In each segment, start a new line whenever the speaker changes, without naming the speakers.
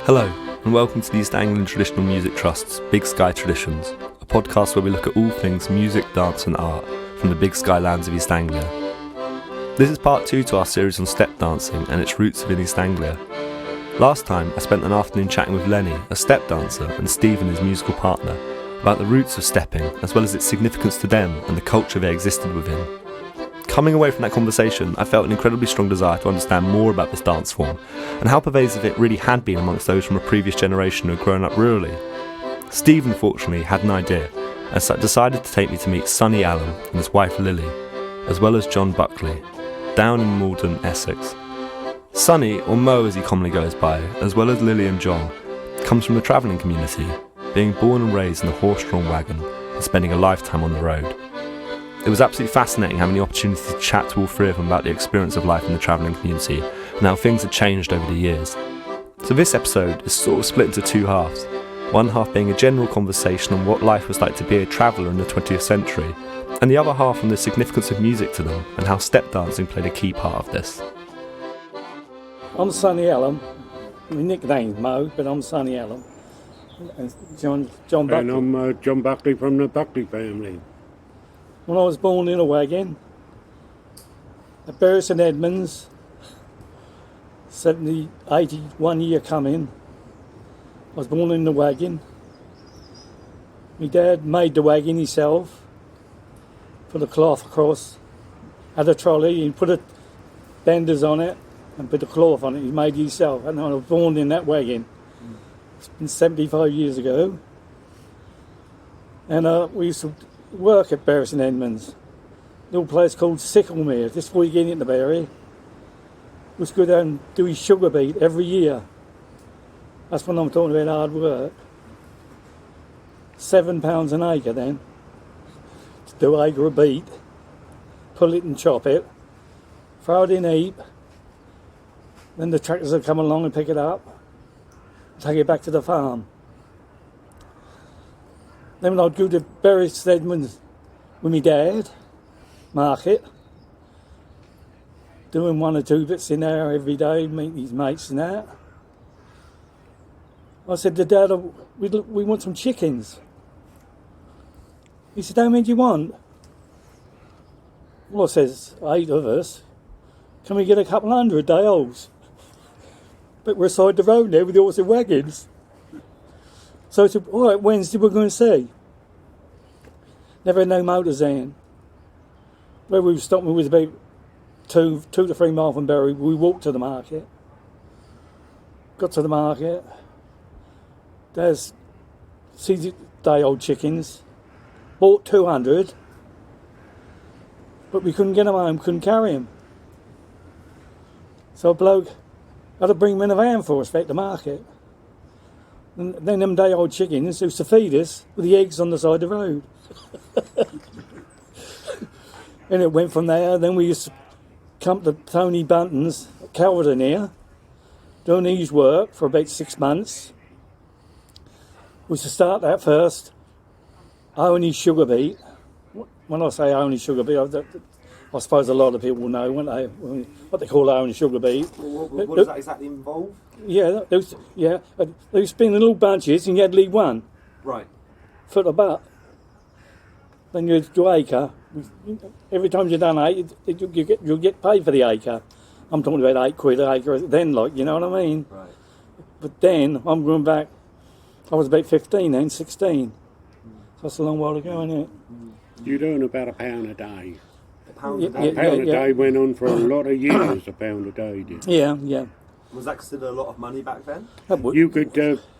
Hello, and welcome to the East Anglian Traditional Music Trust's Big Sky Traditions, a podcast where we look at all things music, dance and art from the big sky lands of East Anglia. This is part 2 to our series on step dancing and its roots within East Anglia. Last time, I spent an afternoon chatting with Lenny, a step dancer, and Stephen, his musical partner, about the roots of stepping, as well as its significance to them and the culture they existed within. Coming away from that conversation, I felt an incredibly strong desire to understand more about this dance form and how pervasive it really had been amongst those from a previous generation who had grown up rurally. Stephen, fortunately, had an idea and so decided to take me to meet Sonny Allen and his wife Lily, as well as John Buckley, down in Maldon, Essex. Sonny, or Mo as he commonly goes by, as well as Lilly and John, comes from the travelling community, being born and raised in a horse-drawn wagon and spending a lifetime on the road. It was absolutely fascinating having the opportunity to chat to all three of them about the experience of life in the travelling community and how things had changed over the years. So this episode is sort of split into two halves, one half being a general conversation on what life was like to be a traveller in the 20th century, and the other half on the significance of music to them and how step dancing played a key part of this.
I'm Sonny Allen. My nickname's Mo, but I'm Sonny Allen. And John Buckley.
And I'm John Buckley from the Buckley family.
When I was born in a wagon at Bury St Edmunds, 81 year coming, I was born in the wagon. My dad made the wagon himself, put a cloth across, had a trolley, and put a benders on it and put a cloth on it. He made it himself, and I was born in that wagon. It's been 75 years ago, and we used to work at Bury St Edmunds, a little place called Sicklemere, just before you get into Bury. We used to go down and do his sugar beet every year. That's when I'm talking about hard work. £7 an acre then, to do an acre of beet, pull it and chop it, throw it in a heap, then the tractors would come along and pick it up, take it back to the farm. Then I'd go to Bury St Edmunds with my dad, market, doing one or two bits in there every day, meeting his mates and that. I said to Dad, we want some chickens. He said, how many do you want? Well, I says, 8 of us. Can we get a couple hundred day olds? But we're aside the road there with the horse and wagons. So I said, all right, Wednesday we're going to see. Never had no motors in. Where we were stopping was about 2 to 3 miles from Bury. We walked to the market. Got to the market. There's see day old chickens. Bought 200. But we couldn't get them home, couldn't carry them. So a bloke had to bring them in a van for us back to the market. And then them day old chickens used to feed us with the eggs on the side of the road. And it went from there. Then we used to come to Tony Bunton's at Calverton here, doing his work for about 6 months. We used to start that first, owning his sugar beet. When I say owning sugar beet, I suppose a lot of people know what they call owning sugar beet.
What does that exactly involve?
Yeah, they were spinning little bunches and you had to leave one.
Right.
Foot of butt. Then you do acre. Every time you done 8, you'll get paid for the acre. I'm talking about £8 an acre then, like, you know what I mean?
Right.
But then, I'm going back, I was about 15 then, 16. So that's a long while ago, isn't it?
You're doing about £1 a day.
£1 a day?
£1 a day went on for a lot of years, £1 a day did.
Yeah.
Was that considered a lot of money back then?
You could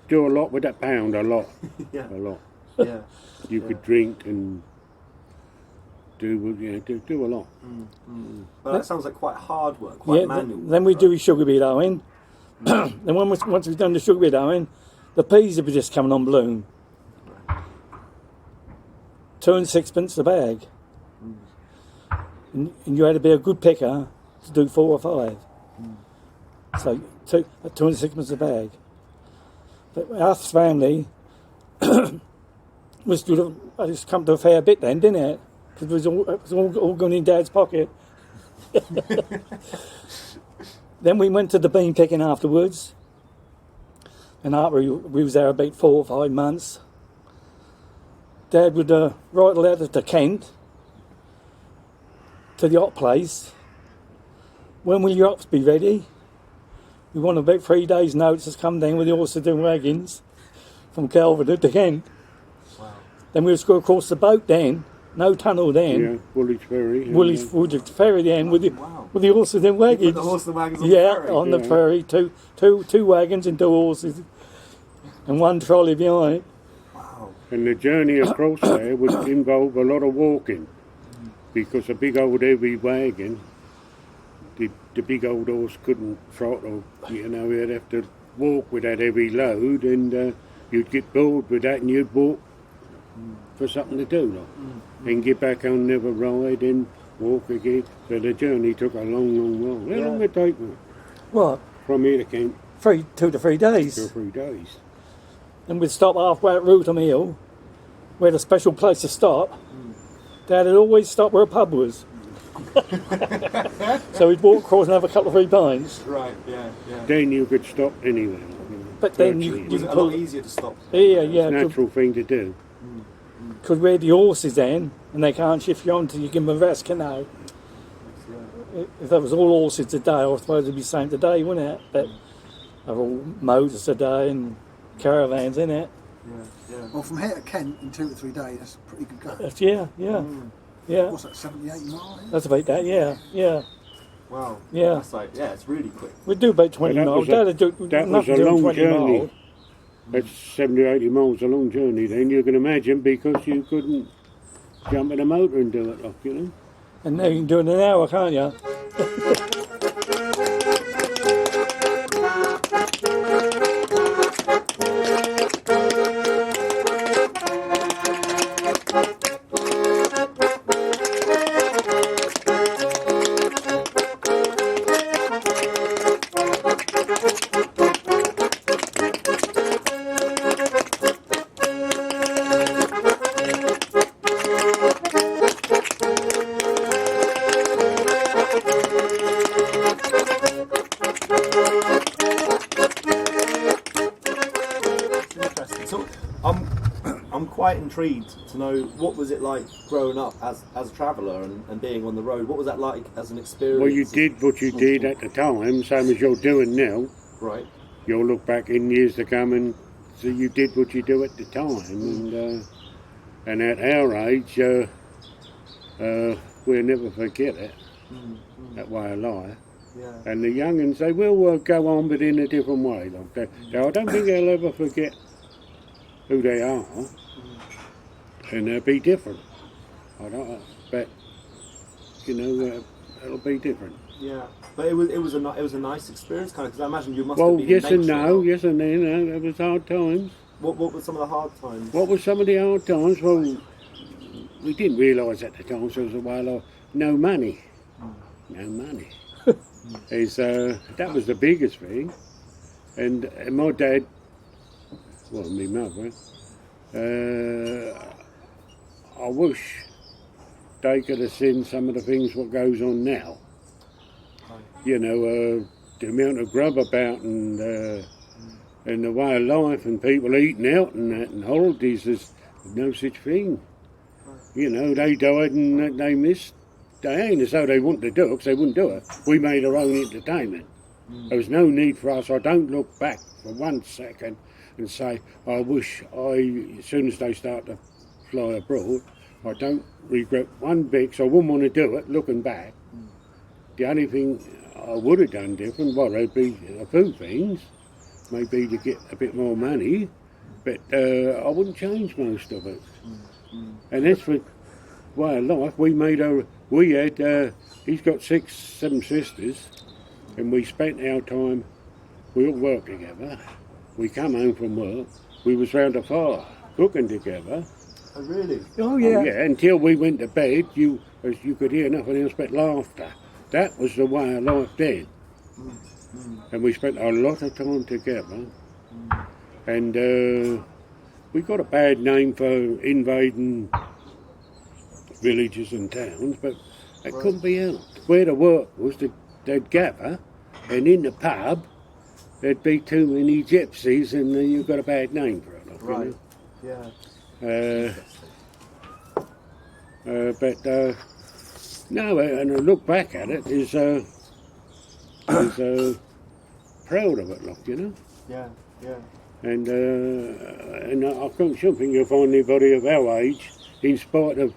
do a lot with that pound, a lot.
Yeah.
A lot.
Yeah.
You could drink and do a lot.
But that sounds like quite hard work, quite manual work.
Then we do his sugar beet owing. Then once we've done the sugar beet owing, the peas would be just coming on bloom. 2 and 6pence a bag. And you had to be a good picker to do 4 or 5. So 2 and 6pence a bag. But our family it's come to a fair bit then, didn't it? Because it was all going in Dad's pocket. Then we went to the bean picking afterwards. And after we was there about 4 or 5 months, Dad would write a letter to Kent, to the hot place. When will your hops be ready? We want about 3 days' notice to come down with the horses and wagons from Kelvedon to Kent.
Wow.
Then we would go across the boat then, no tunnel then.
Yeah, Woolwich Ferry.
Woolwich Ferry then with the horses and wagons.
You put the horses and wagons on
the
the ferry?
On the ferry, two wagons and 2 horses and 1 trolley behind.
Wow.
And the journey across there would involve a lot of walking, because a big old heavy wagon, the big old horse couldn't trot, or he'd have to walk with that heavy load, and you'd get bored with that, and you'd walk for something to do, and get back on another ride and walk again. So the journey took a long while. How long did it take me?
What?
From here to Kent?
2 to 3 days.
2 or 3 days.
And we'd stop halfway at Rootham Hill, where the special place to stop. Dad had always stopped where a pub was. So we'd walk across and have a couple of 3 pints.
Right, yeah.
Then you could stop anywhere.
But then you
Was it a lot easier to stop?
Yeah.
Natural thing to do.
Because we had the horses then, and they can't shift you on until you give them a rest, can they? If that was all horses today, I suppose it'd be the same today, wouldn't it? But they're all motors today and caravans, isn't it?
Yeah.
Well, from here to Kent in 2 to 3 days, that's a pretty good go.
Yeah.
What's that, 70, 80 miles?
That's about that, yeah.
Wow.
Yeah.
That's like, it's really quick.
We'd do about 20
That
miles.
was a-
Dad'd do
that was
nothing
a
doing
long
20
journey.
miles.
That's 70 or 80 miles a long journey then, you can imagine, because you couldn't jump in a motor and do it,
And now you can do it in an hour, can't you?
So I'm quite intrigued to know, what was it like growing up as a traveller and being on the road? What was that like as an experience?
Well, you did what you did at the time, same as you're doing now.
Right.
You'll look back in years to come and see you did what you do at the time. And at our age, we'll never forget it, that way of life.
Yeah.
And the young'uns, they will go on, but in a different way. Like that. I don't think they'll ever forget who they are, and they'll be different. I don't, but it'll be different.
Yeah. But it was a nice experience, kind of, because I imagine you must
Well,
have been
yes and
nature.
no, yes and no. It was hard times.
What were some of the hard times?
What were some of the hard times? Well, we didn't realise at the time, so it was a while of no money. No money. That was the biggest thing. And my dad, well, my mother, I wish they could have seen some of the things what goes on now. The amount of grub about and the way of life and people eating out and that and holidays, there's no such thing. They died and they missed. They ain't as though they wanted to do it, because they wouldn't do it. We made our own entertainment. There was no need for us. I don't look back for 1 second and say, I wish as soon as they start to fly abroad, I don't regret one bit, because I wouldn't want to do it, looking back. The only thing I would have done different, well, there'd be a few things, maybe to get a bit more money, but I wouldn't change most of it. And that's for way of life. He's got 6, 7 sisters, and we spent our time, we all worked together. We come home from work, we was round a fire, cooking together.
Oh, really?
Oh, yeah.
Until we went to bed, you could hear nothing else but laughter. That was the way of life then. And we spent a lot of time together. And we got a bad name for invading villages and towns, but it couldn't be helped. Where the work was, they'd gather, and in the pub, there'd be too many gypsies and you've got a bad name for it. Like,
Right.
You
Yeah.
know? But no, and I look back at it, is proud of it, like, you know.
Yeah. Yeah.
And I shouldn't think you'll find anybody of our age, in spite of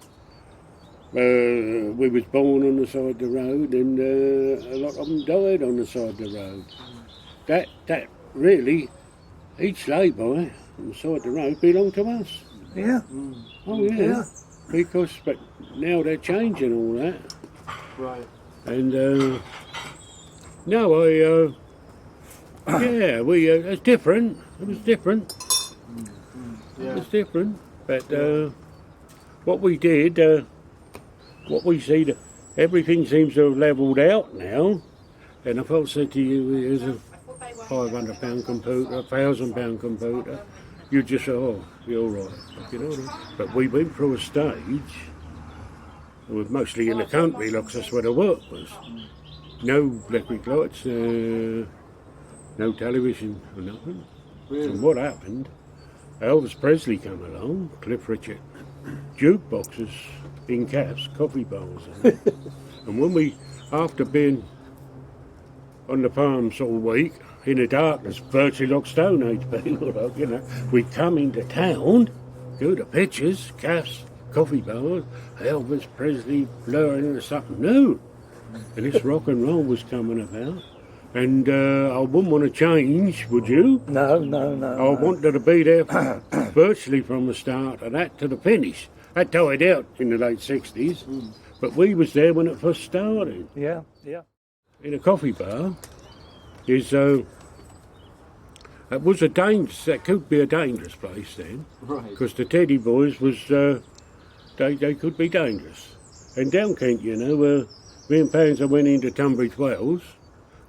we was born on the side of the road, and a lot of them died on the side of the road. That really, each lay-by on the side of the road belonged to us.
Yeah.
Oh yeah. Because, but now they're changing all that.
Right.
And no, yeah, it's different. It was different.
Yeah.
It was different. But what we did, what we see, that everything seems to have levelled out now. And if I said to you, here's a £500 computer, £1,000 computer, you just say, oh, you're all right. You know what I mean? But we went through a stage, it was mostly in the country, like that's where the work was. No electric lights, no television or nothing.
Really?
And what happened, Elvis Presley came along, Cliff Richard, jukeboxes in caps, coffee bowls. And when we, after being on the farms all week, in the darkness, virtually like Stone Age people, like, you know, we come into town, go to pictures, caps, coffee bowls, Elvis Presley blurring into something new. And this rock and roll was coming about. And I wouldn't want to change, would you?
No.
I wanted to be there virtually from the start of that to the finish. That died out in the late 60s, but we was there when it first started.
Yeah.
In a coffee bar, is it was that could be a dangerous place then,
Right.
because the Teddy Boys was, they could be dangerous. And down Kent, you know, me and Panzer went into Tunbridge Wells,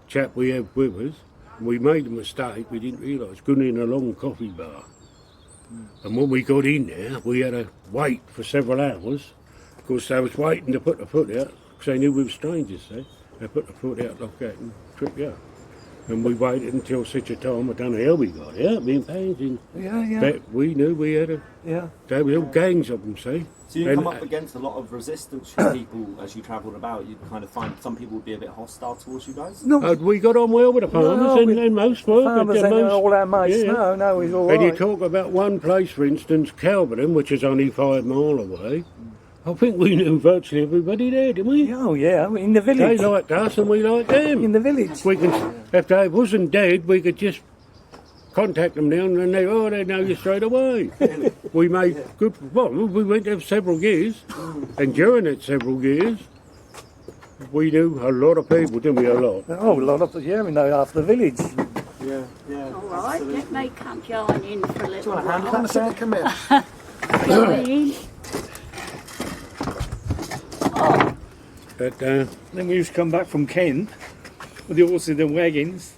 chap we had with us, and we made a mistake, we didn't realise, going in a long coffee bar. And when we got in there, we had to wait for several hours, because they was waiting to put the foot out, because they knew we were strangers there. They put the foot out like that and trip you up. And we waited until such a time, I don't know how we got out, me and Panzer.
Yeah.
But we knew we had a,
Yeah.
there were all gangs of them, see.
So you
And,
come up against a lot of resistance from people as you travelled about. You kind of find some people would be a bit hostile towards you guys.
No,
we got on well with the farmers
No,
and most folk.
farmers
and
ain't all our mates.
yeah.
No, he's all
And you
right.
talk about one place, for instance, Calverton, which is only 5 miles away. I think we knew virtually everybody there, didn't we?
Oh, yeah, in the
They
village.
liked us and we liked them.
In the village.
We can, if they wasn't dead, we could just contact them now and they know you straight away. We made good, well, we went there for several years, and during that several years, we knew a lot of people, didn't we, a lot?
Oh, a lot of, yeah, we know half the village.
Yeah.
All right, let me come join in for a little while.
Come and sit, come here.
Please.
But,
Then we used to come back from Kent with the horses and wagons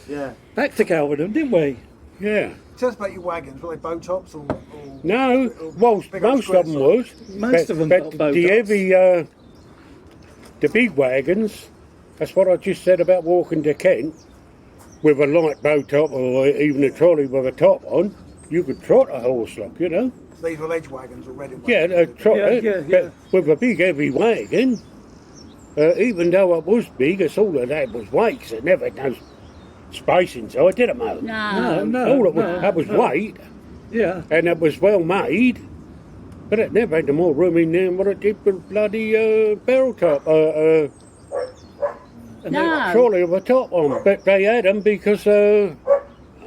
Yeah.
back to Calverton, didn't we?
yeah.
Tell us about your wagons. Were they bow tops or
No, well,
Big old
most of them was.
Most of them
but
got bow
the
tops.
heavy, the big wagons, that's what I just said about walking to Kent, with a light bow top or even a trolley with a top on, you could trot a horse like, you know.
these were ledge wagons or reading
Yeah,
wagons?
trot
Yeah,
it.
yeah,
But
yeah.
with a big heavy wagon, even though it was big, it's all it had was weight, 'cause it never had no space inside, did it, Mo?
No,
All it was, that was weight,
Yeah.
and it was well made, but it never had more room in there than what it did with bloody barrel top,
No.
trolley with a top on. But they had them because, I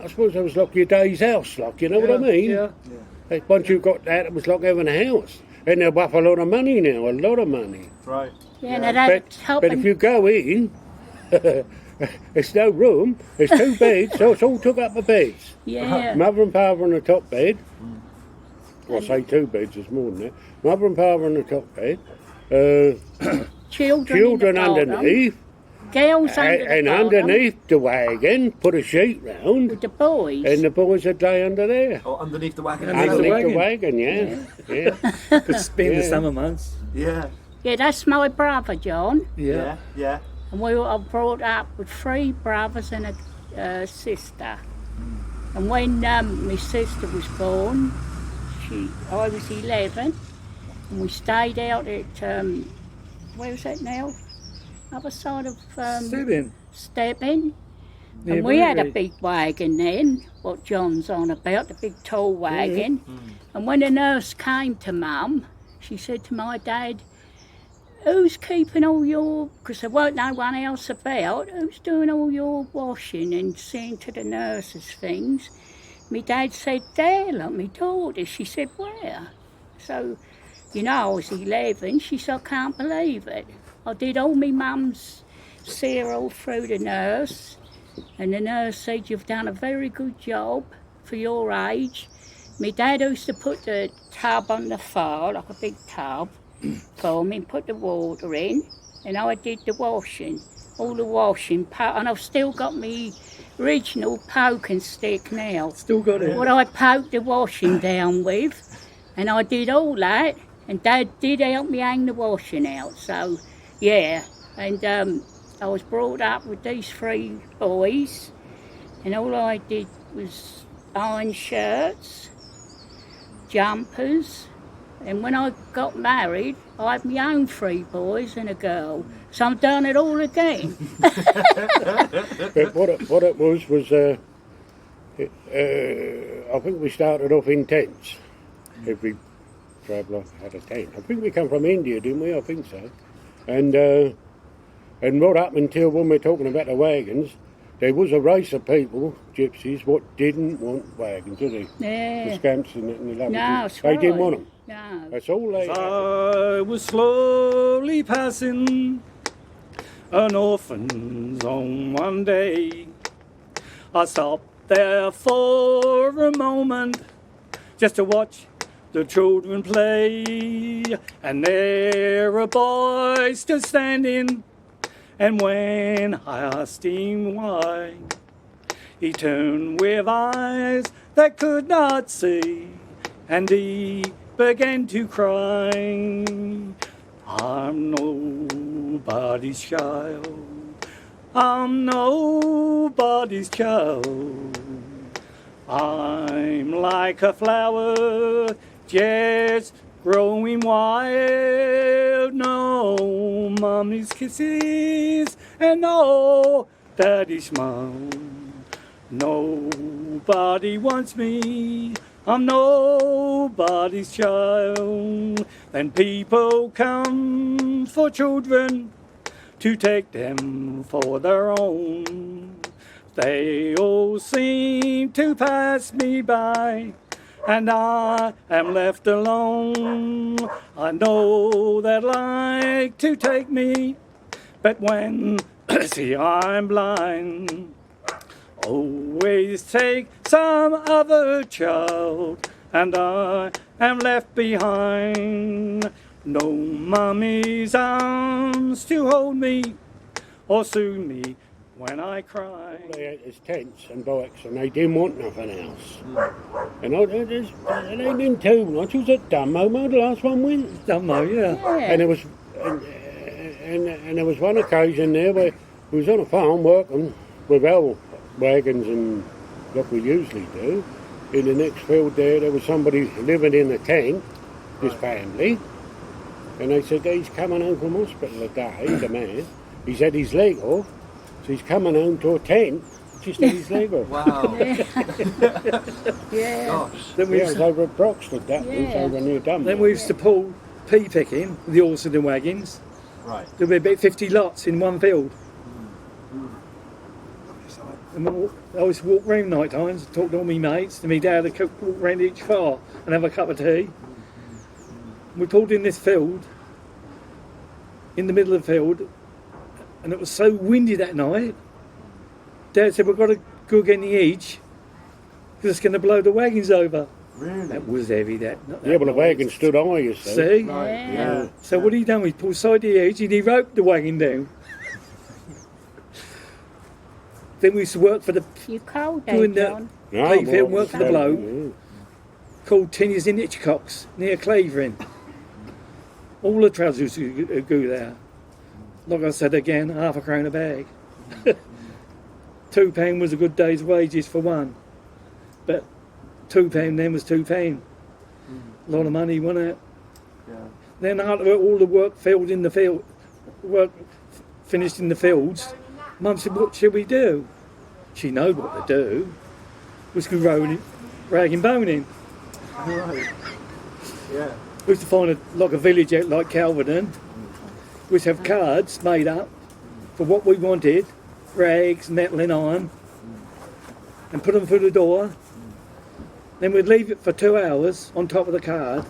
suppose it was like your day's house, like, you know what I mean?
Yeah.
Once you got that, it was like having a house. And they're worth a lot of money now, a lot of money.
Right.
Yeah, and they
But if you go in, there's no room, there's 2 beds, so it's all took up the beds.
Yeah.
Mother and father on the top bed. Well, I say 2 beds, there's more than that. Mother and father on the top bed.
Children,
Children
in the bottom,
underneath.
girls under the
And
bottom,
underneath the wagon, put a sheet round,
with the boys.
and the boys would lay under there.
Oh, underneath the wagon.
Underneath the
Underneath the
wagon.
wagon, yeah.
Could spend the
Yeah.
summer months.
Yeah.
Yeah, that's my brother, John.
Yeah.
Yeah.
And we were brought up with 3 brothers and sister. And when my sister was born, I was 11, and we stayed out at, where was that now? Other side of Stebbing. And we had a big wagon then, what John's on about, the big tall wagon. And when the nurse came to Mum, she said to my dad, who's keeping all your, because there weren't no one else about, who's doing all your washing and seeing to the nurses things? My dad said, there, look, my daughter. She said, where? So, you know, I was 11. She said, I can't believe it. I did all my mum's cereal through the nurse, and the nurse said, you've done a very good job for your age. My dad used to put the tub on the fire, like a big tub, for me, and put the water in, and I did the washing, all the washing, and I've still got my original poking stick now.
Still got it?
What I poked the washing down with, and I did all that, and Dad did help me hang the washing out, so, yeah, and I was brought up with these 3 boys, and all I did was iron shirts, jumpers, and when I got married, I had my own 3 boys and a girl, so I've done it all again.
But what it was I think we started off in tents. Every traveller had a tent. I think we come from India, didn't we? I think so. And right up until when we're talking about the wagons, there was a race of people, gypsies, what didn't want wagons, did they?
Yeah.
The scamps and the lovely.
No,
They didn't want them.
No.
That's all they had.
I was slowly passing an orphan's home one day. I stopped there for a moment just to watch the children play, and there a boy stood standing, and when I asked him why, he turned with eyes that could not see, and he began to cry. I'm nobody's child, I'm nobody's child, I'm like a flower just growing wild. No mommy's kisses and no daddy's smile. Nobody wants me, I'm nobody's child. Then people come for children to take them for their own. They all seem to pass me by, and I am left alone. I know they'd like to take me, but when see I'm blind, always take some other child, and I am left behind. No mummy's arms to hold me or soothe me when I cry.
They had his tents and bikes, and they didn't want nothing else. And they didn't too much. It was at Dunmo, the last one went.
Dunmo, yeah.
And it was, and there was one occasion there where we was on a farm working with our wagons and what we usually do. In the next field there was somebody living in a tent, this family, and they said he's coming home from hospital today, the man. He's had his leg off, so he's coming home to a tent, just had his leg off.
Wow.
Yeah.
Gosh.
Then we
Yeah, it
used
was
to,
over at Broxton, that was
Yeah.
over near Dunmo.
then we used to pull pea picking with the horses and wagons.
Right.
There'd be about 50 lots in one field. And I always walk round night times and talk to all my mates, and my dad would walk round each far and have a cup of tea. We pulled in this field, in the middle of the field, and it was so windy that night. Dad said, we've got to go get the edge, because it's going to blow the wagons over.
Really?
That was heavy, that.
Yeah, well, the wagon stood high, you see.
See?
Right.
Yeah.
Yeah.
So what he done, he pulled side the edge and he roped the wagon down. Then we used to work for the
You cold,
Doing
there,
that.
John?
No,
Playfield
well,
worked for the bloke.
yeah.
called Tinnies in Hitchcocks near Clavering. All the trousers go there. Like I said again, £0.50 a bag. £2 was a good day's wages for one. But £2 then was £2. A lot of money, wasn't it?
Yeah.
Then after all the work finished in the fields, Mum said, what should we do? She knew what to do. Was go rag and boning.
Right. Yeah.
We used to find a village out like Calverton. We used to have cards made up for what we wanted, rags, metal and iron, and put them through the door. Then we'd leave it for 2 hours on top of the card.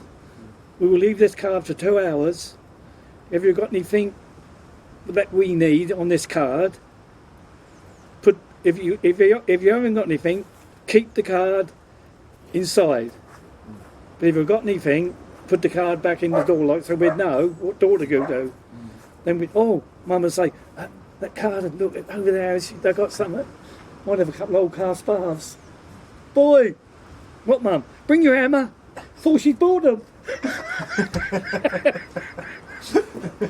We will leave this card for 2 hours. If you've got anything that we need on this card, if you haven't got anything, keep the card inside. But if you've got anything, put the card back in the door, like so we'd know what door to go to. Then we'd, Mum would say, that card, look over there, they got something. Might have a couple of old cast baths. Boy, what, Mum? Bring your hammer. Thought she'd bought them.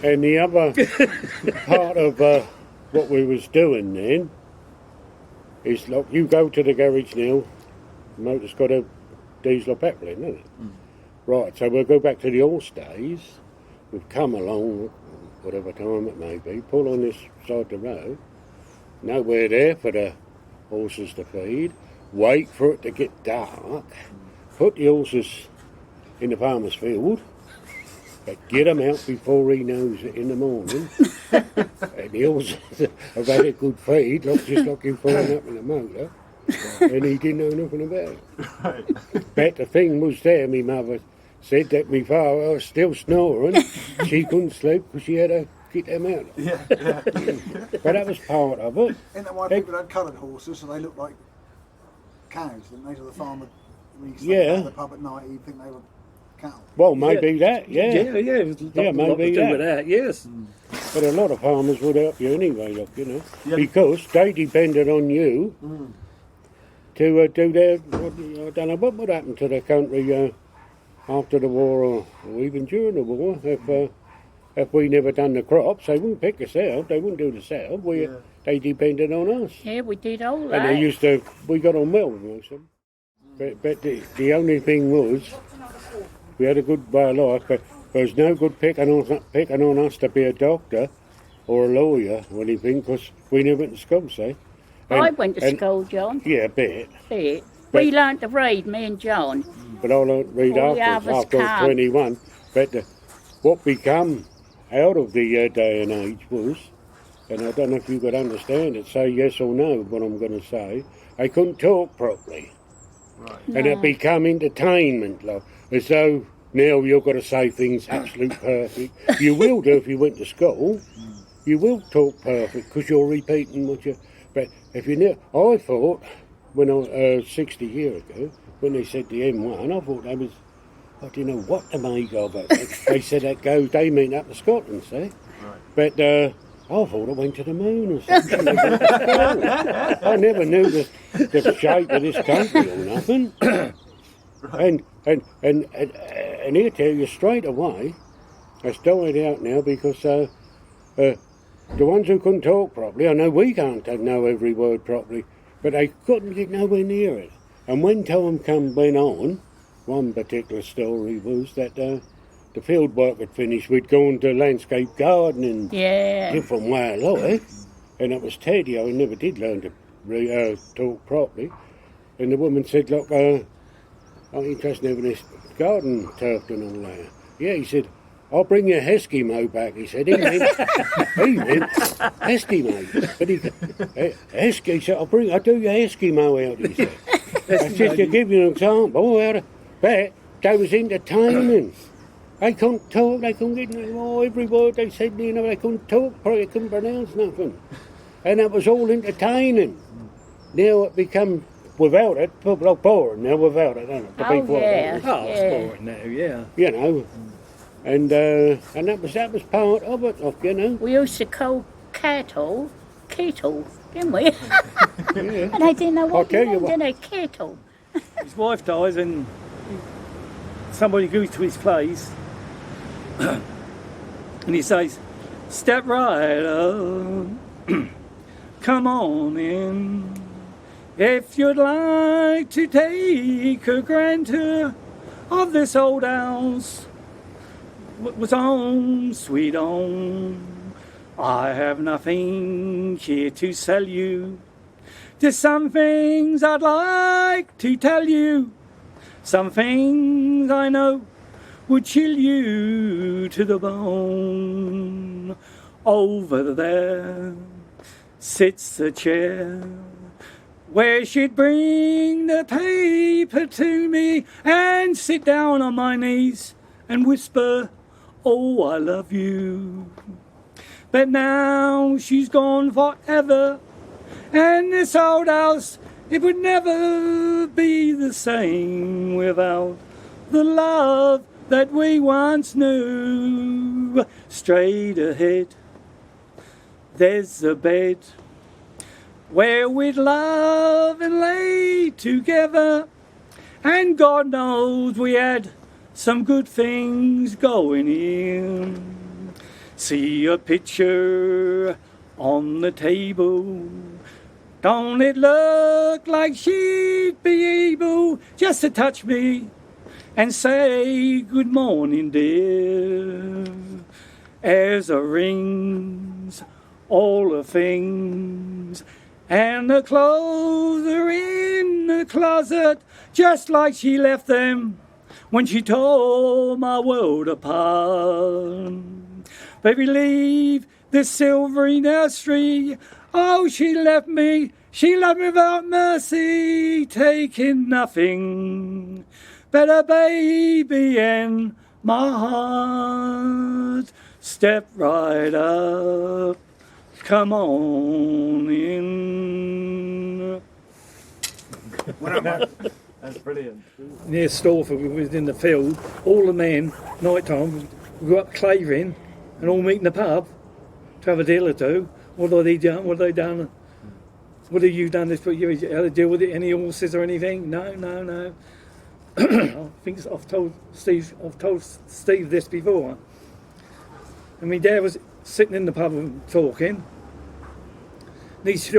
And the other part of what we was doing then is, like, you go to the garage now, the motor's got a diesel or petrol in, hasn't it? Right, so we'll go back to the horse days. We've come along, whatever time it may be, pull on this side of the road, nowhere there for the horses to feed, wait for it to get dark, put the horses in the farmer's field, but get them out before he knows it in the morning. And the horses have had a good feed, just like you falling up in the motor, and he didn't know nothing about it.
Right.
But the thing was there, my mother said that my father was still snoring. She couldn't sleep because she had to get them out.
Yeah.
But that was part of it.
Isn't that why people had coloured horses so they look like cows, didn't they? So the farmer, when you
Yeah.
at the pub at night, you'd think they were cattle.
Well, maybe that, yeah.
Yeah, it was
Yeah,
a lot
maybe
to do
that.
with that, yes.
But a lot of farmers would help you anyway, look,
Yeah.
because they depended on you to do their, I don't know what would happen to the country after the war or even during the war if we never done the crops. They wouldn't pick us out, they wouldn't do the sale. They depended on us.
Yeah, we did all
And
that.
we got on well with most of them. But the only thing was, we had a good way of life, but there was no good picking on us to be a doctor or a lawyer or anything, because we never went to school, see.
I went to school, John.
Yeah, a bit.
Bit. We learnt to read, me and John.
But I learned to read
All the
after
others
I was
can't.
21. But what become out of the day and age was, and I don't know if you could understand it, say yes or no, what I'm going to say, they couldn't talk properly.
Right.
And it become entertainment, like, as though now you've got to say things absolute perfect. You will do if you went to school. You will talk perfect because you're repeating what you... But if you know, I thought, when I 60 years ago, when they said the M1, I thought that was, I didn't know what to make of it. They said that goes, they mean up to Scotland, see?
Right.
But I thought it went to the moon or something. I never knew the shape of this country or nothing.
Right.
And he'll tell you straight away, it's died out now because the ones who couldn't talk properly, I know we can't know every word properly, but they couldn't get nowhere near it. And when time went on, one particular story was that the field work had finished, we'd gone to landscape gardening,
Yeah.
different way of life, and it was Teddy, I never did learn to talk properly. And the woman said, look, I'm interested in having this garden turfed and all that. Yeah, he said, I'll bring your Eskimo back, he said. He meant Eskimo. But he said, I'll do your Eskimo out, he said. That's just to give you an example. But they was entertaining. They couldn't talk, they couldn't get every word they said, they couldn't talk, probably couldn't pronounce nothing. And it was all entertaining. Now it become, without it, people are boring now without it, isn't it? To be quite honest.
Oh, it's boring now, yeah.
You know. And that was part of it,
We used to call cattle kettle, didn't we? And I didn't know what
tell
you
you
meant,
what.
didn't I? Kettle.
His wife dies and somebody goes to his place and he says, step right up. come on in. If you'd like to take a grand tour of this old house, what was home, sweet home, I have nothing here to sell you. There's some things I'd like to tell you, some things I know would chill you to the bone. Over there sits a chair where she'd bring the paper to me and sit down on my knees and whisper, oh, I love you. But now she's gone forever, and this old house, it would never be the same without the love that we once knew. Straight ahead, there's a bed where we'd love and lay together, and God knows we had some good things going in. See a picture on the table, don't it look like she'd be able just to touch me and say good morning, dear, as her rings all the things, and the clothes are in the closet just like she left them when she tore my world apart. Baby, leave the silvery nursery, oh, she left me without mercy, taking nothing but a baby in my heart. Step right up, come on in.
That's brilliant.
Near Stortford, we was in the field, all the men, night time, we go up clavering and all meet in the pub to have a deal or two. What have they done? What have they done? What have you done this? But you had to deal with it? Any horses or anything? No. I think I've told Steve this before. And my dad was sitting in the pub and talking. And this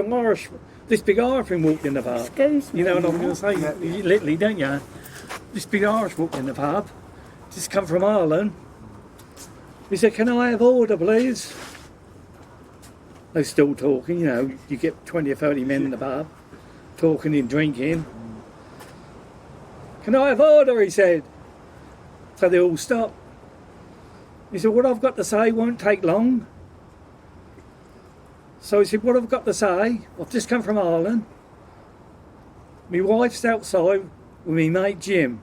big Irishman walked in the pub.
Excuse me.
You know what I'm going to say? Literally, don't you? This big Irish walked in the pub. Just come from Ireland. He said, can I have order, please? They're still talking, you know. You get 20 or 30 men in the pub, talking and drinking. Can I have order, he said. So they all stopped. He said, what I've got to say won't take long. So he said, what I've got to say, I've just come from Ireland. My wife's outside with my mate Jim.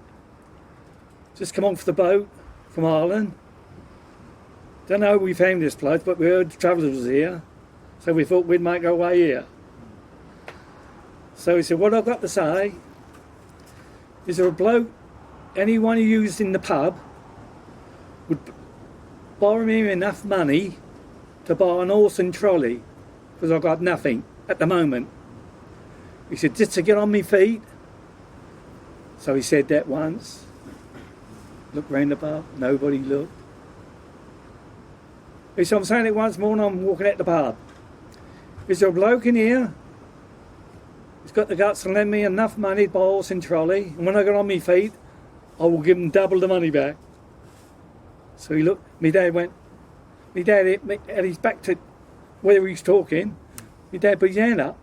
Just come on for the boat from Ireland. Don't know how we found this place, but we heard the travellers was here. So we thought we'd make our way here. So he said, what I've got to say, is there a bloke, anyone who used in the pub, would borrow me enough money to buy an horse and trolley, because I've got nothing at the moment. He said, just to get on my feet. So he said that once. Looked round the pub, nobody looked. He said, I'm saying it once more and I'm walking out the pub. Is there a bloke in here? He's got the guts to lend me enough money to buy a horse and trolley, and when I get on my feet, I will give him double the money back. So he looked, my dad had his back to where he was talking. My dad put his hand up.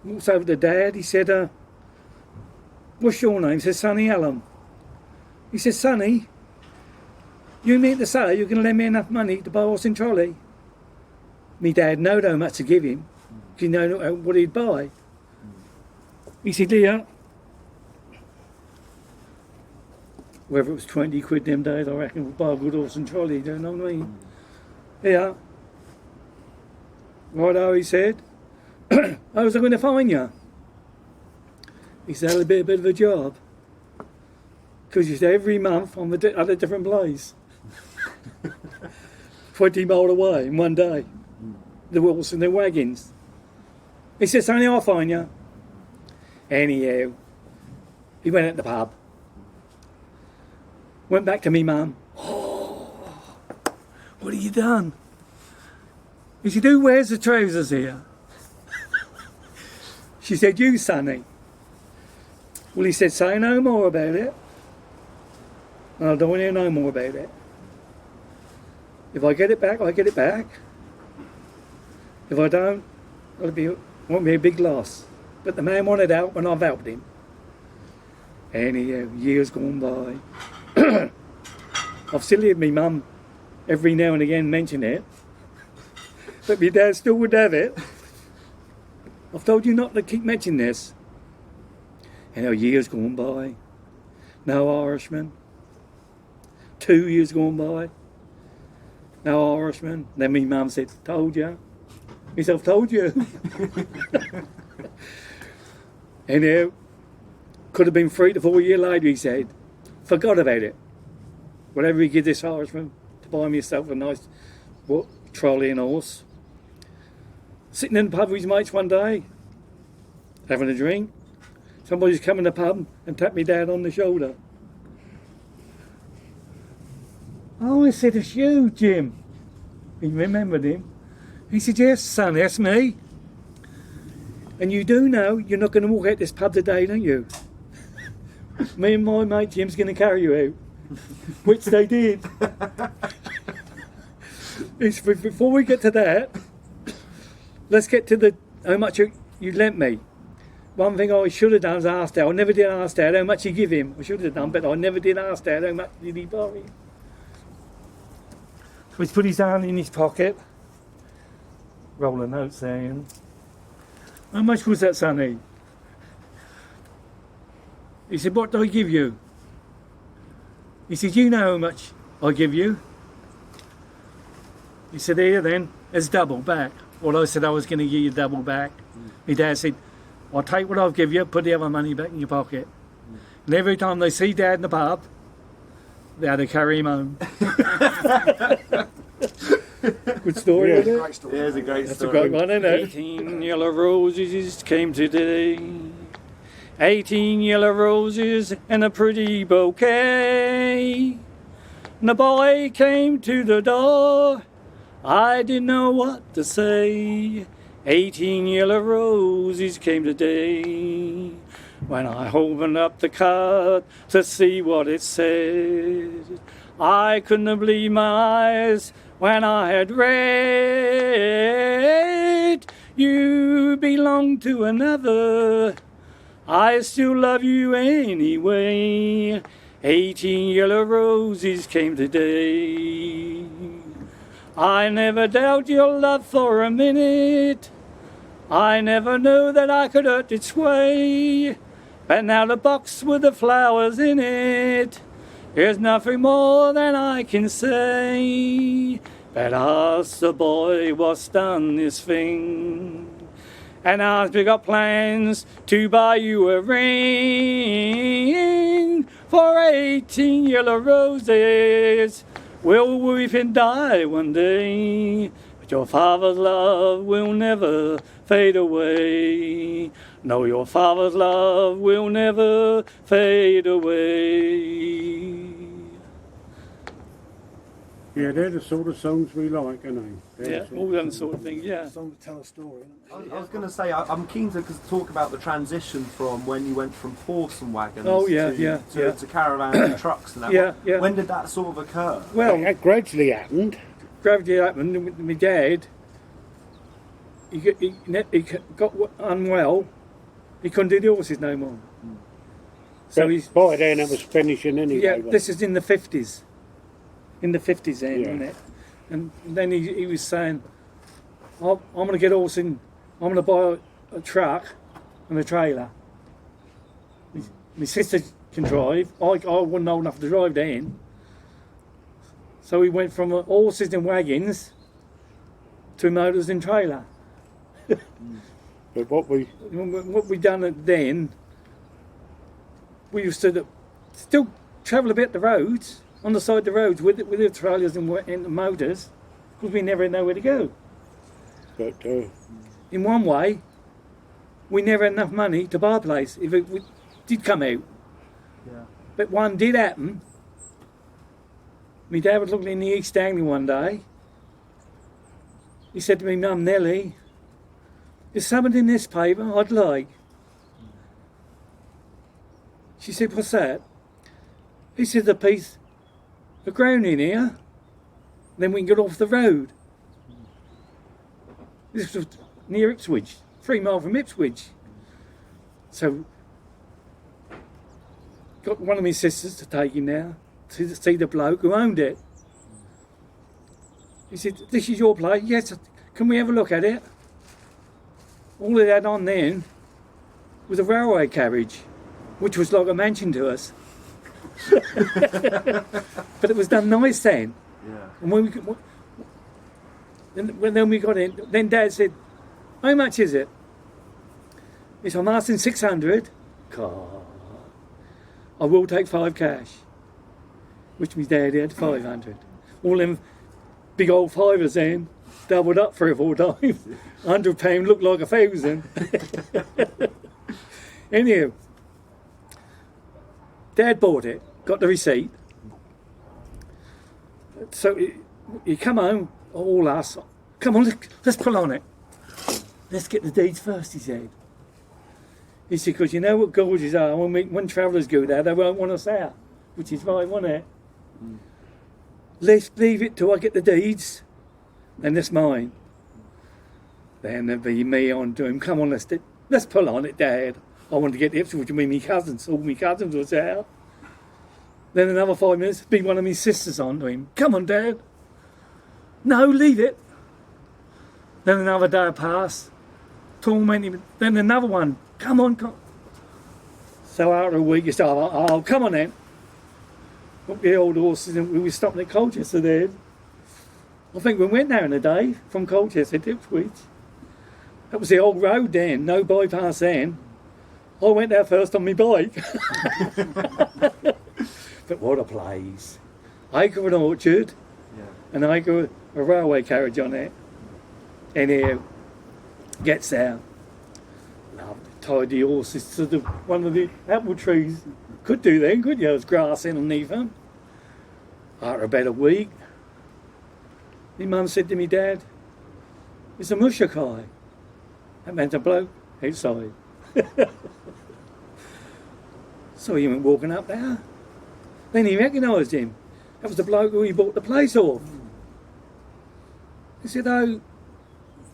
Walks over to Dad, he said, what's your name? He said, Sonny Allen. He said, Sonny, you mean to say you're going to lend me enough money to buy a horse and trolley? Me dad knowed how much to give him. Do you know what he'd buy? He said, yeah. Whether it was 20 quid them days, I reckon, would buy a good horse and trolley, do you know what I mean? Yeah. Righto, he said. How's I going to find you? He said, that'll be a bit of a job. Because you said every month I'm at a different place. 20 mile away in one day. The horse and the wagons. He said, Sonny, I'll find you. Anyhow, he went at the pub. Went back to me mum. Oh, what have you done? He said, who wears the trousers here? She said, you, Sonny. Well, he said, say no more about it. And I don't want to hear no more about it. If I get it back, I get it back. If I don't, won't be a big loss. But the man wanted out when I've helped him. Anyhow, years gone by. I've still heard my mum every now and again mention it. But my dad still would have it. I've told you not to keep mentioning this. Anyhow, years gone by. No Irishman. 2 years gone by. No Irishman. Then my mum said, told you. Myself told you. Anyhow, could have been 3 to 4 years later, he said. Forgot about it. Whatever he give this Irishman to buy myself a nice trolley and horse. Sitting in the pub with his mates one day, having a drink. Somebody's come in the pub and tapped me dad on the shoulder. Oh, I said, it's you, Jim. He remembered him. He said, yes, son, that's me. And you do know you're not going to walk out this pub today, don't you? Me and my mate Jim's going to carry you out. Which they did. Before we get to that, let's get to how much you lent me. One thing I should have done is ask Dad. I never did ask Dad how much he give him. I should have done, but I never did ask Dad how much did he borrow. So he's put his hand in his pocket. Roll a note saying, how much was that, Sonny? He said, what do I give you? He said, you know how much I give you? He said, here then, it's double back. Well, I said I was going to give you double back. My dad said, I'll take what I'll give you, put the other money back in your pocket. And every time they see Dad in the pub, they had to carry him home. Good story,
Yeah.
isn't it?
Great story.
Yeah, it's a great
That's
story.
a great one, isn't it?
18 yellow roses came today. 18 yellow roses and a pretty bouquet. And the boy came to the door. I didn't know what to say. 18 yellow roses came today. When I opened up the card to see what it said, I couldn't believe my eyes when I had read, you belong to another. I still love you anyway. 18 yellow roses came today. I never doubt your love for a minute. I never knew that I could hurt its way. But now the box with the flowers in it, there's nothing more than I can say. But ask the boy what's done this thing. And ask we got plans to buy you a ring for 18 yellow roses. We'll weep and die one day, but your father's love will never fade away. No, your father's love will never fade away.
Yeah, they're the sort of songs we like, aren't they? They're
Yeah,
the sort
all
of
that
songs.
sort of thing, yeah.
Song to tell a story. Isn't it?
I was going to say, I'm keen to talk about the transition from when you went from horse and wagons
Oh, yeah,
to,
yeah,
to,
yeah.
to caravans and trucks and that.
Yeah, yeah.
When did that sort of occur?
Well,
That gradually happened.
gravity happened with my dad. He got unwell. He couldn't do the horses no more. So
But
he's
by then it was finishing anyway.
yeah.
wasn't
This
it?
is in the 50s. In the 50s, then,
Yeah.
isn't it? And then he was saying, I'm going to get a horse in. I'm going to buy a truck and a trailer. My sister can drive. I wasn't old enough to drive then. So we went from horses and wagons to motors and trailer.
But what we
We done then, we used to still travel a bit the roads, on the side of the roads with the trailers and the motors, because we never know where to go.
but
In one way, we never had enough money to buy a place if it did come out.
Yeah.
But one did happen. My dad was looking in the East Anglia one day,
he said to me, Mum, Nellie, there's something in this paper I'd like. She said, what's that? He said, a piece of ground in here, then we can get off the road. This was near Ipswich, 3 miles from Ipswich. So, got one of my sisters to take him there to see the bloke who owned it. He said, this is your place? Yes, can we have a look at it? All it had on then was a railway carriage, which was like a mansion to us. But it was done nice then.
Yeah.
And then we got in, then Dad said, how much is it? He said, I'm asking 600. God, I will take 5 cash. Which my dad had 500. All them big old fivers then, doubled up 3 or 4 times. £100 looked like 1,000. Anyhow, Dad bought it, got the receipt. So he come home, all us, come on, let's pull on it. Let's get the deeds first, he said. He said, because you know what gorges are, when travellers go there, they won't want us out, which is right, wasn't it? Let's leave it till I get the deeds, and that's mine. Then there'd be me on to him, come on, let's pull on it, Dad. I wanted to get the Ipswich with me cousins, all my cousins was out. Then another 5 minutes, be one of my sisters on to him, come on, Dad. No, leave it. Then another day passed, tormenting, then another one, come on. So after a week, you start, oh, come on then. Up the old horses, and we were stopping at Colchester then. I think we went there in a day, from Colchester to Ipswich. That was the old road then, no bypass then. I went there first on my bike. But what a place. I got an orchard, and I got a railway carriage on it. Anyhow, gets there. Tied the horses to one of the apple trees. Could do then, couldn't you? There was grass underneath them. After about a week, my mum said to me, Dad, it's a mushakai. That meant a bloke outside. So he went walking up there. Then he recognised him. That was the bloke who he bought the place off. He said, oh,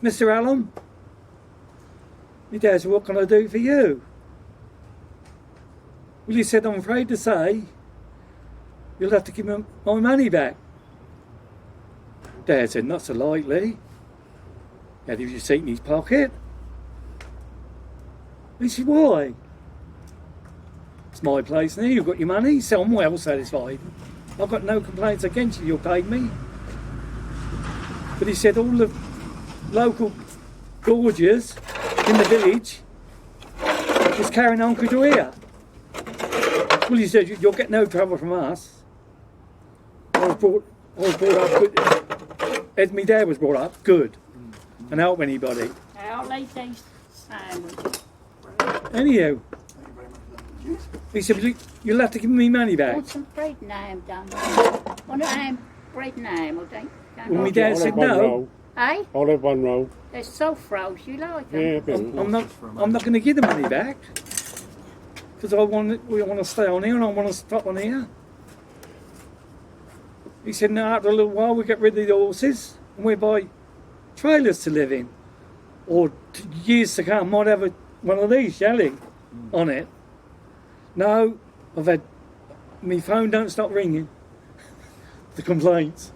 Mr. Allen, my dad said, what can I do for you? Well, he said, I'm afraid to say, you'll have to give me my money back. Dad said, not so likely. He had his receipt in his pocket. He said, why? It's my place now, you've got your money, so I'm well satisfied. I've got no complaints against you, you'll pay me. But he said all the local gorgers in the village is carrying on to here. Well, he said, you'll get no trouble from us. I was brought up good, as my dad was brought up, good, and help anybody.
I'll leave these sandwiches.
Anyhow, he said, you'll have to give me money back.
Want some bread and ham done? Want a ham, bread and ham, or don't
Well, my dad said no.
Eh?
I'll have 1 roll.
They're soft rolls, you like them?
Yeah, a bit.
I'm not going to give the money back because we want to stay on here and I want to stop on here. He said, no, after a little while we get rid of the horses and we buy trailers to live in, or years to come might have one of these, shall he, on it. No, I've had my phone don't stop ringing. The complaints.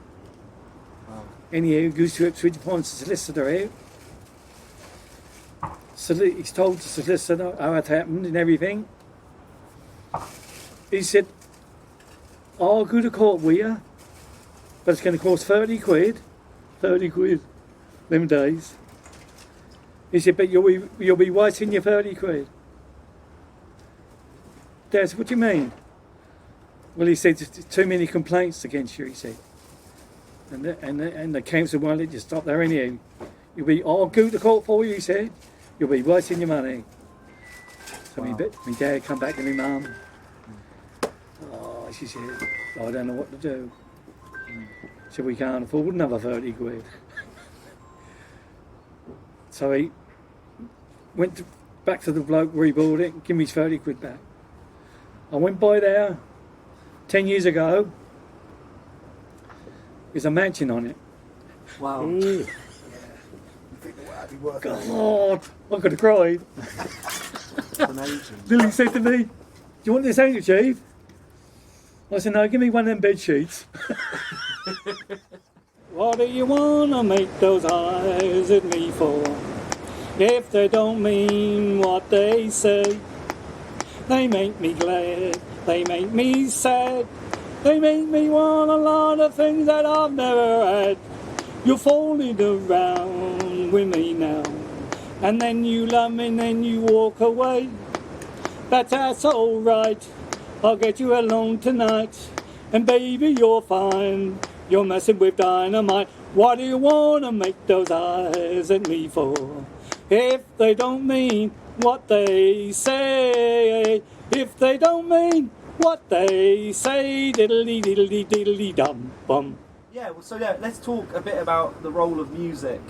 Anyhow, goes to Ipswich, finds a solicitor out. So he's told the solicitor how it happened and everything. He said, I'll go to court with you, but it's going to cost 30 quid. 30 quid, them days. He said, but you'll be wasting your 30 quid. Dad said, what do you mean? Well, he said, there's too many complaints against you, he said. And the council won't let you stop there anyhow. I'll go to court for you, he said. You'll be wasting your money. So my dad come back to my mum. Oh, she said, I don't know what to do. So we can't afford another 30 quid. So he went back to the bloke where he bought it, give me his 30 quid back. I went by there 10 years ago. There's a mansion on it.
Wow.
You think that that'd be worth it?
God, I could have cried.
Amazing.
Lily said to me, "Do you want this handkerchief?" I said, "No, give me one of them bed sheets." What do you wanna make those eyes at me for? If they don't mean what they say, they make me glad, they make me sad, they make me want a lot of things that I've never had. You're falling around with me now, and then you love me and then you walk away. But that's alright, I'll get you along tonight, and baby you're fine, you're messing with dynamite. What do you wanna make those eyes at me for? If they don't mean what they say, if they don't mean what they say, diddly diddly diddly dum bum.
Yeah, well, so yeah, let's talk a bit about the role of music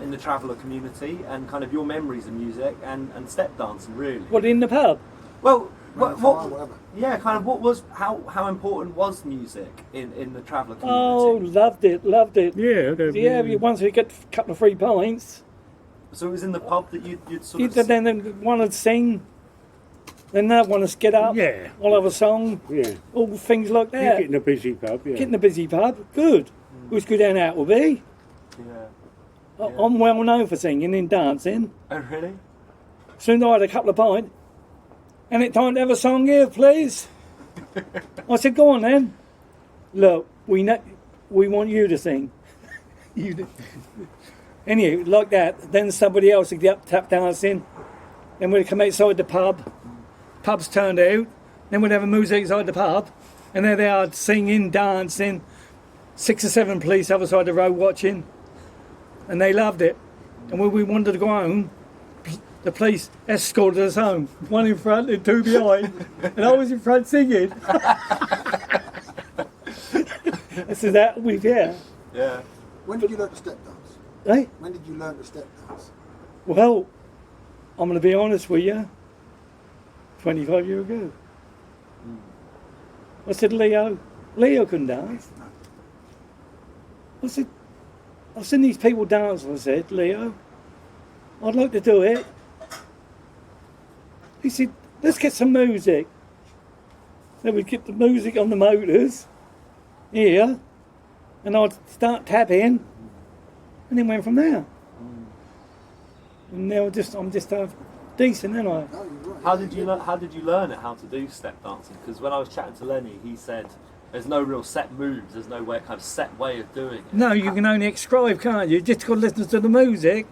in the traveller community and kind of your memories of music and step dancing, really.
What, in the pub?
Well,
Whatever.
yeah, kind of what was, how important was music in the traveller
Oh,
community?
loved it.
Yeah,
Yeah, once we get a couple of free pints,
So it was in the pub that you'd sort of...
then one would sing, then that one would get up,
Yeah.
I'll have a song,
Yeah.
all things like
You're
that.
getting a busy pub, yeah.
Getting a busy pub, good. Which good down out will be.
Yeah.
I'm well known for singing and dancing.
Oh, really?
Soon I had a couple of pints, and it time to have a song here, please. I said, go on then. Look, we want you to sing. You do. Anyway, like that, then somebody else would get up, tap dancing, then we'd come outside the pub, pub's turned out, then we'd have a music outside the pub, and there they are singing, dancing, 6 or 7 police other side of the road watching, and they loved it. And when we wanted to go home, the police escorted us home, 1 in front and 2 behind, and I was in front singing. This is that we've here.
Yeah.
When did you learn to step dance?
Eh?
When did you learn to step dance?
Well, I'm going to be honest with you, 25 years ago. I said, Leo couldn't dance. I said, I've seen these people dance, I said, Leo, I'd like to do it. He said, let's get some music. Then we'd get the music on the motors here, and I'd start tapping, and then went from there. And now I'm just decent, ain't I?
No, you're right.
How did you learn it, how to do step dancing? Because when I was chatting to Lenny, he said there's no real set moves, there's no kind of set way of doing it.
No, you can only describe, can't you? Just got to listen to the music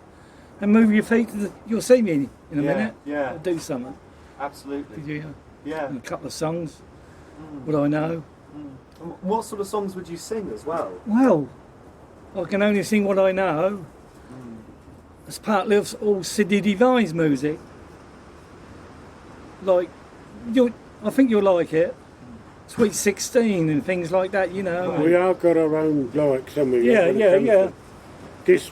and move your feet. You'll see me in a minute.
Yeah.
I'll do something.
Absolutely.
Yeah.
Yeah.
And a couple of songs. What I know.
And what sort of songs would you sing as well?
Well, I can only sing what I know. It's partly of all Sidney Devine's music. Like, I think you'll like it. Sweet 16 and things like that, you know.
We are got our own likes, haven't we?
Yeah,
when it
yeah,
comes
yeah.
to This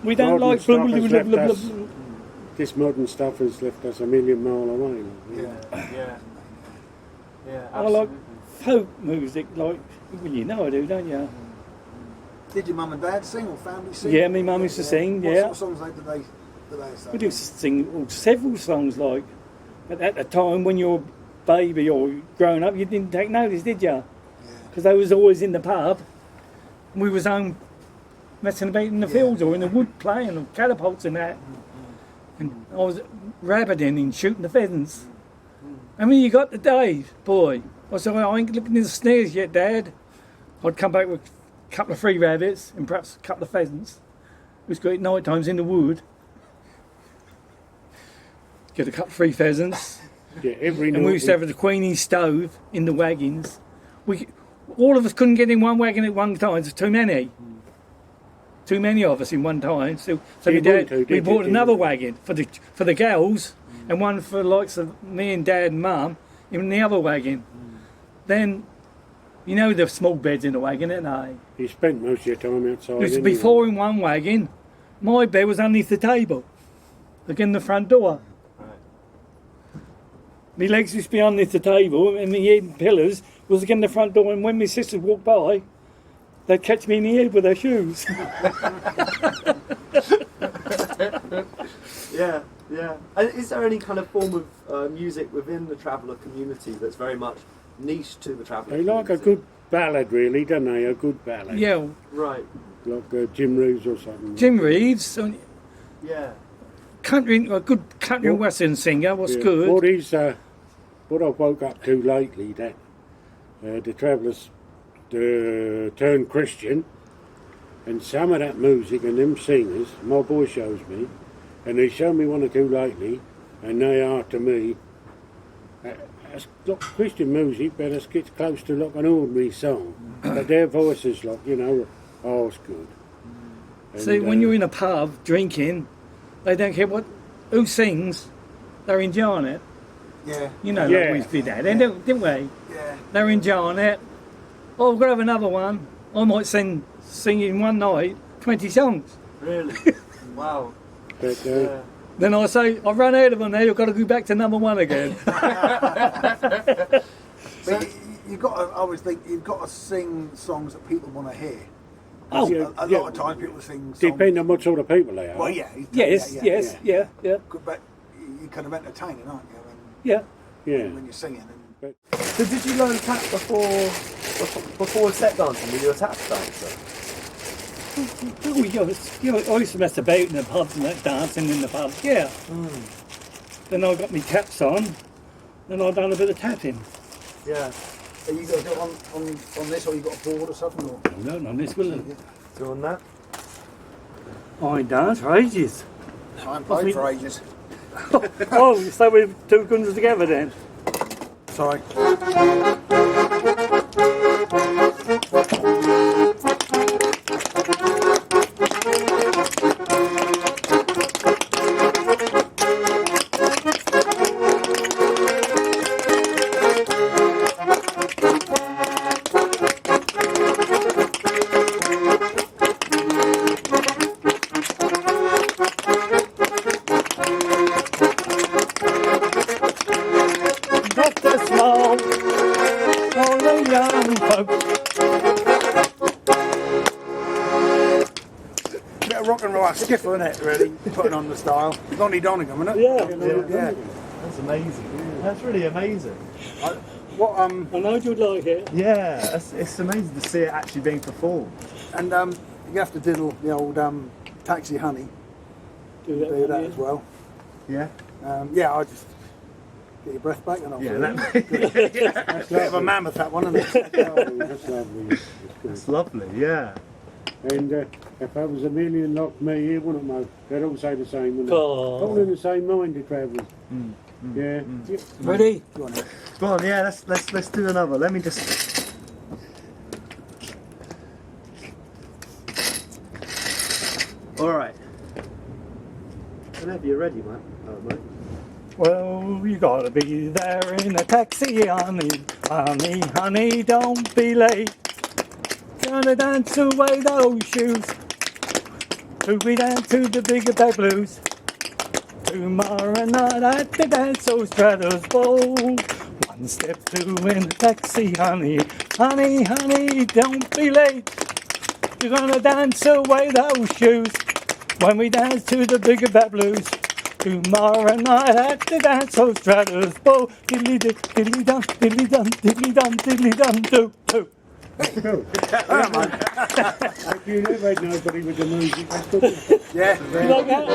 We don't
modern
like
stuff
blah, blah,
has
blah,
left
blah, blah,
us-
blah.
this modern stuff has left us a million mile away.
Yeah. Yeah,
I like
absolutely.
folk music, like, well, you know I do, don't you?
Did your mum and dad sing or family sing?
Yeah, me mum used to sing,
What
yeah.
sort of songs did they sing?
We do sing several songs, like, but at the time when you're a baby or growing up, you didn't take notice, did you? Because they was always in the pub, and we was home messing about in the fields or in the wood playing, or catapults and that. And I was rabbiting and shooting the pheasants. I mean, you got the days, boy. I said, well, I ain't looking in the snares yet, Dad. I'd come back with a couple of free rabbits and perhaps a couple of pheasants. We used to go at night times in the wood. Get a couple of free pheasants.
Yeah, every
And we used to have the Queenie stove in the wagons. All of us couldn't get in one wagon at one time. There's too many. Too many of us in one time. So
You
we bought another
didn't you?
wagon for the girls and one for the likes of me and Dad and Mum in the other wagon. Then, you know the small beds in the wagon, ain't they?
You spent most of your time outside.
There used to
didn't
be
you?
4 in one wagon, My bed was underneath the table, again the front door. My legs used to be underneath the table, and the head and pillars was again the front door. And when my sisters walked by, they'd catch me in the head with their shoes.
Yeah, yeah. And is there any kind of form of music within the traveller community that's very much niche to the traveller
They
community?
like a good ballad, really, don't they? A good ballad.
Yeah,
Right.
Like Jim Reeves or something.
Jim Reeves,
Yeah.
a good country and western singer, was
Yeah.
good.
What I've woke up to lately, that the travellers turned Christian, and some of that music and them singers, my boy shows me, and they show me one or two lately, and they are to me, it's like Christian music, but it gets close to like an ordinary song. But their voices, like, you know, it's good. And,
See, when you're in a pub drinking, they don't care who sings, they're enjoying it.
Yeah.
You know,
Yeah.
like we did that, didn't we?
Yeah.
They're enjoying it. Oh, we've got to have another one. I might sing in one night 20 songs.
Really? Wow.
but,
Yeah.
Then I say, I've run out of them now, you've got to go back to number one again.
So you've got to, I always think you've got to sing songs that people want to hear.
Oh,
Yeah.
A lot of times people sing songs.
depending on what sort of people they are.
Well, yeah.
yes, yeah.
Good, but you're kind of entertaining, aren't you?
Yeah.
Yeah.
When you're singing. And
So did you learn tap before step dancing? Were you a tap dancer?
I used to mess about in the pubs and that, dancing in the pubs, yeah. Then I got my taps on, then I done a bit of tapping.
Yeah.
are you going to do it on this, or you got a board or something? Or?
No, not on this, will it?
Doing that?
I dance for ages.
I haven't played for ages.
Oh, so we're two guns together then?
Sorry.
Not the small, all the young folks.
Bit of rock and roll, skipper, isn't it, really? Putting on the style. Lonnie Donegan, isn't it?
Yeah.
That's amazing. That's really amazing.
What,
I know you'd like it.
Yeah, it's amazing to see it actually being performed.
and you have to diddle the old Taxi Honey.
Do
Do that
yeah.
as well.
Yeah?
Yeah, I just get your breath back and I'll
Yeah,
feel
that,
it. Bit of a mammoth, that one, isn't it?
Oh, that's lovely. That's good.
that's lovely, yeah.
And if I was a million like me, it wouldn't know. They'd all say the same, wouldn't they?
Oh.
All in the same mind, the travellers. Yeah.
Ready?
Go on then.
Go on, yeah, let's do another. Let me just... Alright. Whenever you're ready, mate.
Well, you gotta be there in a taxi, honey. Honey, honey, don't be late. Gonna dance away those shoes. To be down to the bigger bag blues. Tomorrow night at the dance, so Straddles Bowl. One step, two in a taxi, honey. Honey, honey, don't be late. You're gonna dance away those shoes. When we dance to the bigger bag blues. Tomorrow night at the dance, so Straddles Bowl. Diddly diddly dum, diddly dum, diddly dum, diddly dum, do, do.
Cool. Like you never had nobody with the music. That's good.
Yeah.
You like that?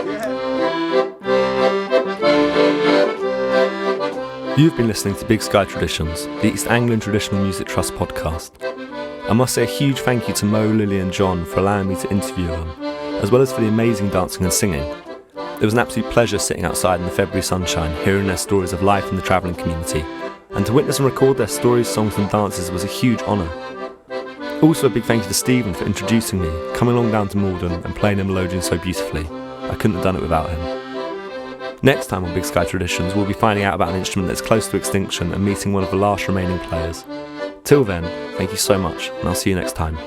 You've been listening to Big Sky Traditions, the East Anglian Traditional Music Trust podcast. I must say a huge thank you to Mo, Lilly and John for allowing me to interview them, as well as for the amazing dancing and singing. It was an absolute pleasure sitting outside in the February sunshine, hearing their stories of life in the travelling community, and to witness and record their stories, songs and dances was a huge honour. Also a big thank you to Stephen for introducing me, coming along down to Maldon and playing the melodeon so beautifully. I couldn't have done it without him. Next time on Big Sky Traditions, we'll be finding out about an instrument that's close to extinction and meeting one of the last remaining players. Till then, thank you so much, and I'll see you next time.